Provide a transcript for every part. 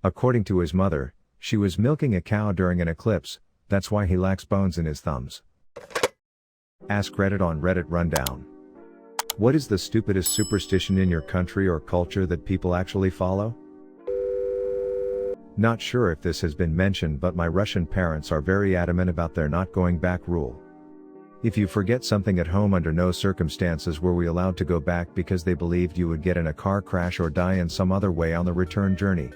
According to his mother, she was milking a cow during an eclipse, that's why he lacks bones in his thumbs. AskReddit on Reddit Rundown. What is the stupidest superstition in your country or culture that people actually follow? Not sure if this has been mentioned, but my Russian parents are very adamant about their not going back rule. If you forget something at home, under no circumstances were we allowed to go back, because they believed you would get in a car crash or die in some other way on the return journey.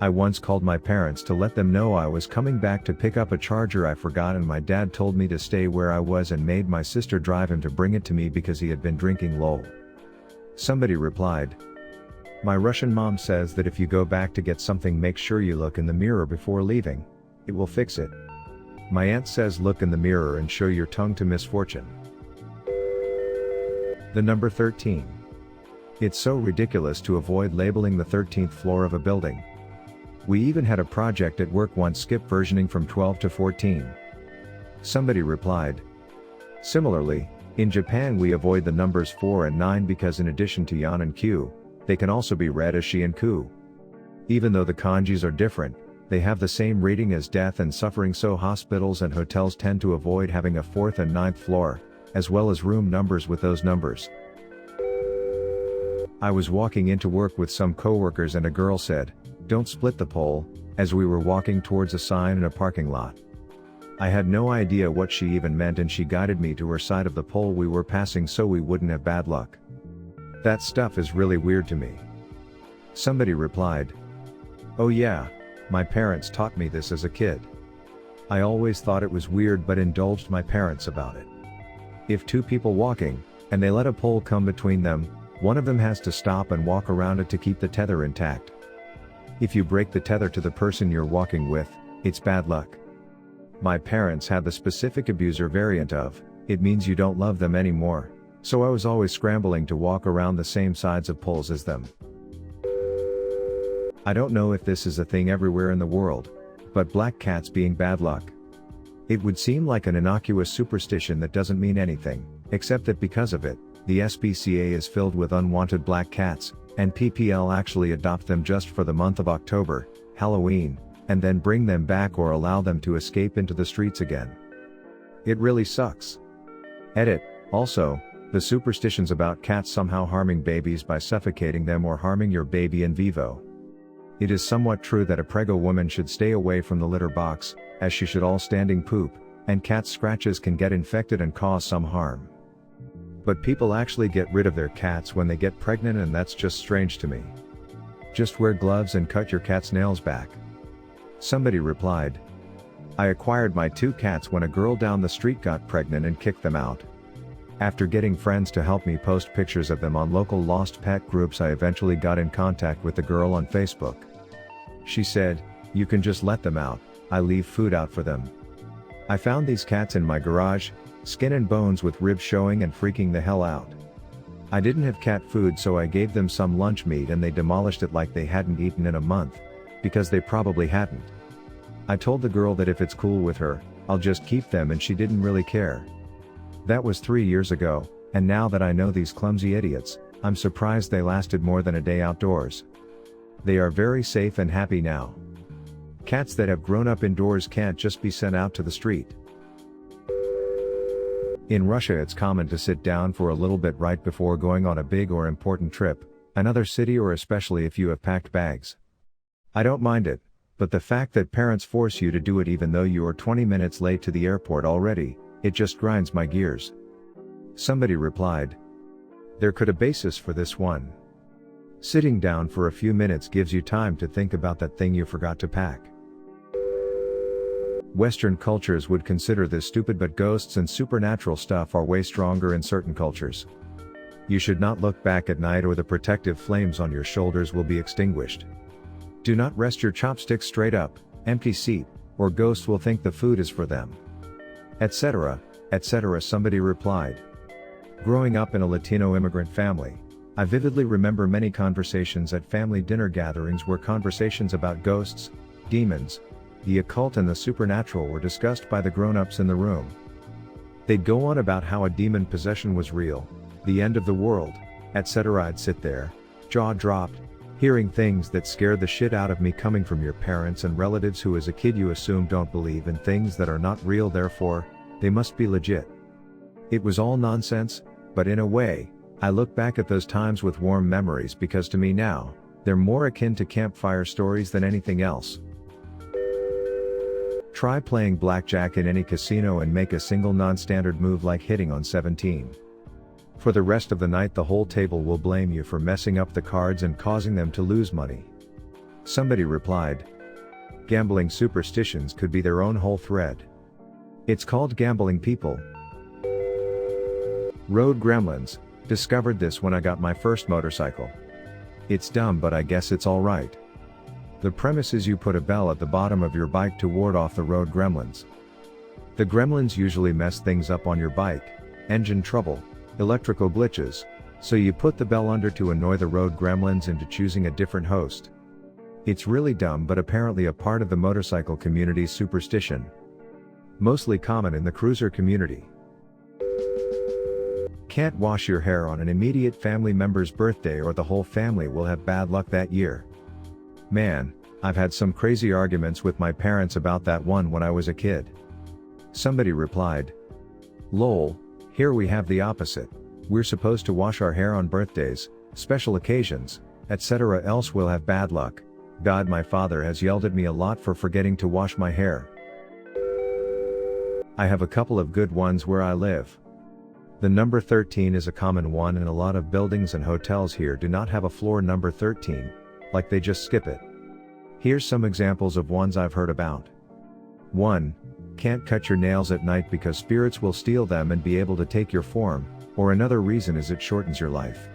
I once called my parents to let them know I was coming back to pick up a charger I forgot, and my dad told me to stay where I was and made my sister drive him to bring it to me because he had been drinking. Lol. Somebody replied, my Russian mom says that if you go back to get something, make sure you look in the mirror before leaving. It will fix it. My aunt says look in the mirror and show your tongue to misfortune. The number 13. It's so ridiculous to avoid labeling the 13th floor of a building. We even had a project at work once, skip versioning from 12 to 14. Somebody replied. Similarly, in Japan we avoid the numbers 4 and 9 because in addition to yan and q, they can also be read as shi and ku. Even though the kanjis are different, they have the same reading as death and suffering, so hospitals and hotels tend to avoid having a 4th and 9th floor, as well as room numbers with those numbers. I was walking into work with some coworkers and a girl said, "Don't split the pole," as we were walking towards a sign in a parking lot. I had no idea what she even meant, and she guided me to her side of the pole we were passing so we wouldn't have bad luck. That stuff is really weird to me. Somebody replied, oh yeah, my parents taught me this as a kid. I always thought it was weird but indulged my parents about it. If two people walking, and they let a pole come between them, one of them has to stop and walk around it to keep the tether intact. If you break the tether to the person you're walking with, it's bad luck. My parents had the specific abuser variant of, it means you don't love them anymore, so I was always scrambling to walk around the same sides of poles as them. I don't know if this is a thing everywhere in the world, but black cats being bad luck. It would seem like an innocuous superstition that doesn't mean anything, except that because of it, the SPCA is filled with unwanted black cats, and PPL actually adopt them just for the month of October, Halloween, and then bring them back or allow them to escape into the streets again. It really sucks. Edit. Also, the superstitions about cats somehow harming babies by suffocating them or harming your baby in vivo. It is somewhat true that a preggo woman should stay away from the litter box, as she should all standing poop, and cat scratches can get infected and cause some harm. But people actually get rid of their cats when they get pregnant, and that's just strange to me. Just wear gloves and cut your cat's nails back. Somebody replied, I acquired my 2 cats when a girl down the street got pregnant and kicked them out. After getting friends to help me post pictures of them on local lost pet groups, I eventually got in contact with the girl on Facebook. She said, you can just let them out, I leave food out for them. I found these cats in my garage, skin and bones with ribs showing and freaking the hell out. I didn't have cat food, so I gave them some lunch meat and they demolished it like they hadn't eaten in a month, because they probably hadn't. I told the girl that if it's cool with her, I'll just keep them, and she didn't really care. That was 3 years ago, and now that I know these clumsy idiots, I'm surprised they lasted more than a day outdoors. They are very safe and happy now. Cats that have grown up indoors can't just be sent out to the street. In Russia it's common to sit down for a little bit right before going on a big or important trip, another city, or especially if you have packed bags. I don't mind it, but the fact that parents force you to do it even though you are 20 minutes late to the airport already, it just grinds my gears. Somebody replied, there could a basis for this one. Sitting down for a few minutes gives you time to think about that thing you forgot to pack. Western cultures would consider this stupid, but ghosts and supernatural stuff are way stronger in certain cultures. You should not look back at night or the protective flames on your shoulders will be extinguished. Do not rest your chopsticks straight up, empty seat, or ghosts will think the food is for them. Etc., etc. Somebody replied. Growing up in a Latino immigrant family, I vividly remember many conversations at family dinner gatherings where conversations about ghosts, demons, the occult and the supernatural were discussed by the grown-ups in the room. They'd go on about how a demon possession was real, the end of the world, etc. I'd sit there, jaw dropped, Hearing things that scare the shit out of me coming from your parents and relatives who as a kid you assume don't believe in things that are not real, therefore, they must be legit. It was all nonsense, but in a way, I look back at those times with warm memories because to me now, they're more akin to campfire stories than anything else. Try playing blackjack in any casino and make a single non-standard move like hitting on 17. For the rest of the night the whole table will blame you for messing up the cards and causing them to lose money. Somebody replied, gambling superstitions could be their own whole thread. It's called gambling people. Road Gremlins, discovered this when I got my first motorcycle. It's dumb but I guess it's alright. The premise is you put a bell at the bottom of your bike to ward off the road gremlins. The gremlins usually mess things up on your bike, engine trouble, electrical glitches, so you put the bell under to annoy the road gremlins into choosing a different host. It's really dumb but apparently a part of the motorcycle community's superstition. Mostly common in the cruiser community. Can't wash your hair on an immediate family member's birthday or the whole family will have bad luck that year. Man, I've had some crazy arguments with my parents about that one when I was a kid. Somebody replied, lol, here we have the opposite. We're supposed to wash our hair on birthdays, special occasions, etc. else we'll have bad luck. God, my father has yelled at me a lot for forgetting to wash my hair. I have a couple of good ones where I live. The number 13 is a common one and a lot of buildings and hotels here do not have a floor number 13, like they just skip it. Here's some examples of ones I've heard about. 1. Can't cut your nails at night because spirits will steal them and be able to take your form, or another reason is it shortens your life.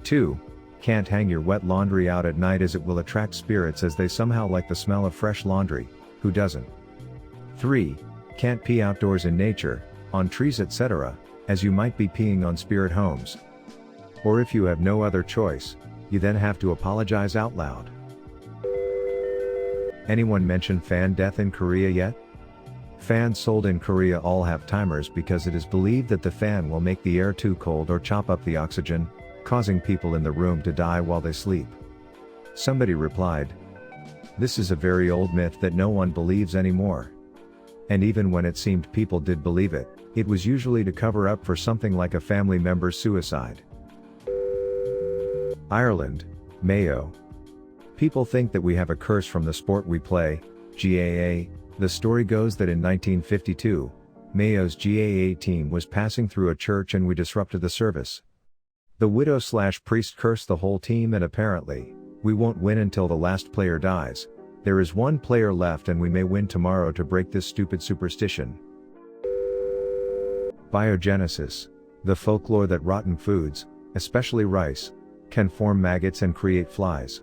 2. Can't hang your wet laundry out at night as it will attract spirits as they somehow like the smell of fresh laundry, who doesn't? 3. Can't pee outdoors in nature, on trees etc., as you might be peeing on spirit homes. Or if you have no other choice, you then have to apologize out loud. Anyone mention fan death in Korea yet? Fans sold in Korea all have timers because it is believed that the fan will make the air too cold or chop up the oxygen, causing people in the room to die while they sleep. Somebody replied, this is a very old myth that no one believes anymore. And even when it seemed people did believe it, it was usually to cover up for something like a family member's suicide. Ireland, Mayo. People think that we have a curse from the sport we play, GAA. The story goes that in 1952, Mayo's GAA team was passing through a church and we disrupted the service. The widow/priest cursed the whole team and apparently, we won't win until the last player dies. There is one player left and we may win tomorrow to break this stupid superstition. Biogenesis. The folklore that rotten foods, especially rice, can form maggots and create flies.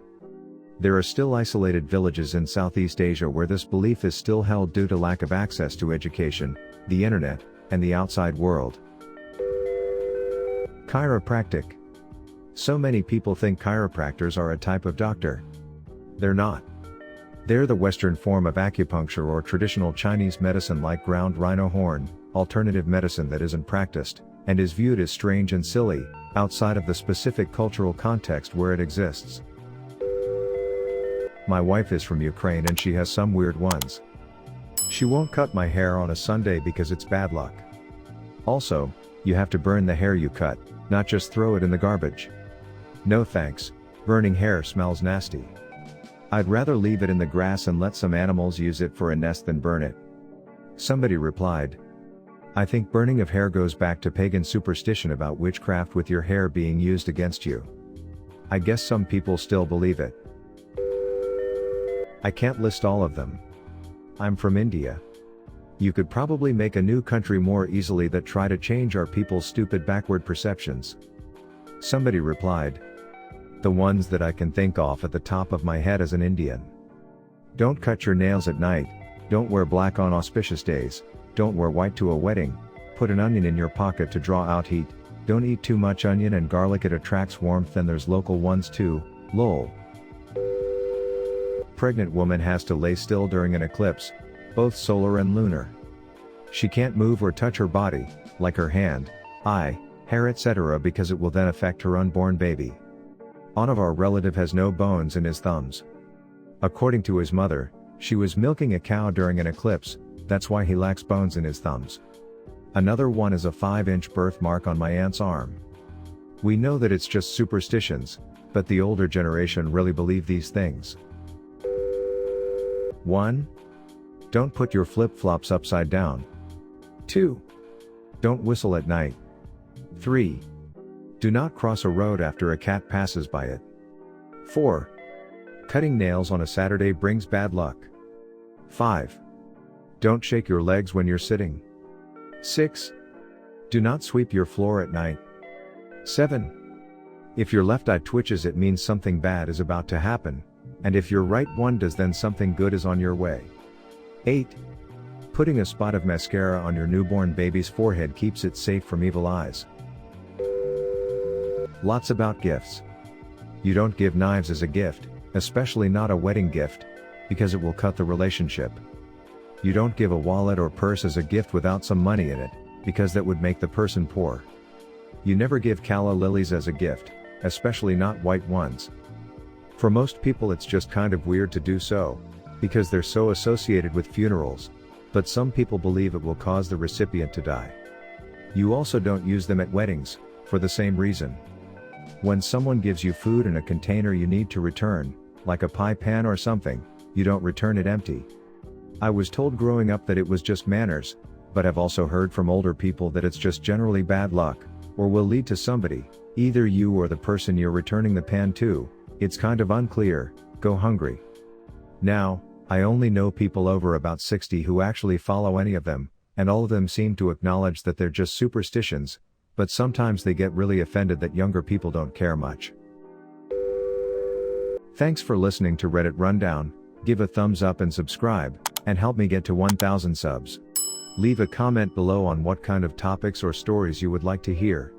There are still isolated villages in Southeast Asia where this belief is still held due to lack of access to education, the internet, and the outside world. Chiropractic. So many people think chiropractors are a type of doctor. They're not. They're the Western form of acupuncture or traditional Chinese medicine like ground rhino horn, alternative medicine that isn't practiced, and is viewed as strange and silly, outside of the specific cultural context where it exists. My wife is from Ukraine and she has some weird ones. She won't cut my hair on a Sunday because it's bad luck. Also, you have to burn the hair you cut, not just throw it in the garbage. No thanks, burning hair smells nasty. I'd rather leave it in the grass and let some animals use it for a nest than burn it. Somebody replied, I think burning of hair goes back to pagan superstition about witchcraft with your hair being used against you. I guess some people still believe it. I can't list all of them. I'm from India. You could probably make a new country more easily that try to change our people's stupid backward perceptions. Somebody replied, the ones that I can think off at the top of my head as an Indian. Don't cut your nails at night, don't wear black on auspicious days, don't wear white to a wedding, put an onion in your pocket to draw out heat, don't eat too much onion and garlic, it attracts warmth, and there's local ones too, lol. Pregnant woman has to lay still during an eclipse, both solar and lunar. She can't move or touch her body, like her hand, eye, hair etc. because it will then affect her unborn baby. One of our relative has no bones in his thumbs. According to his mother, she was milking a cow during an eclipse, that's why he lacks bones in his thumbs. Another one is a 5-inch birthmark on my aunt's arm. We know that it's just superstitions, but the older generation really believe these things. 1. Don't put your flip-flops upside down. 2. Don't whistle at night. 3. Do not cross a road after a cat passes by it. 4. Cutting nails on a Saturday brings bad luck. 5. Don't shake your legs when you're sitting. 6. Do not sweep your floor at night. 7. If your left eye twitches, it means something bad is about to happen, and if your right one does, then something good is on your way. 8. Putting a spot of mascara on your newborn baby's forehead keeps it safe from evil eyes. Lots about gifts. You don't give knives as a gift, especially not a wedding gift, because it will cut the relationship. You don't give a wallet or purse as a gift without some money in it, because that would make the person poor. You never give calla lilies as a gift, especially not white ones. For most people it's just kind of weird to do so, because they're so associated with funerals, but some people believe it will cause the recipient to die. You also don't use them at weddings, for the same reason. When someone gives you food in a container you need to return, like a pie pan or something, you don't return it empty. I was told growing up that it was just manners, but have also heard from older people that it's just generally bad luck, or will lead to somebody, either you or the person you're returning the pan to, it's kind of unclear, go hungry. Now, I only know people over about 60 who actually follow any of them, and all of them seem to acknowledge that they're just superstitions, but sometimes they get really offended that younger people don't care much. Thanks for listening to Reddit Rundown, give a thumbs up and subscribe, and help me get to 1,000 subs. Leave a comment below on what kind of topics or stories you would like to hear.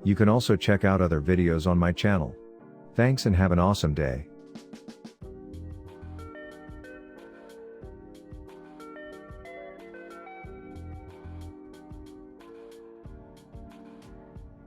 You can also check out other videos on my channel. Thanks and have an awesome day.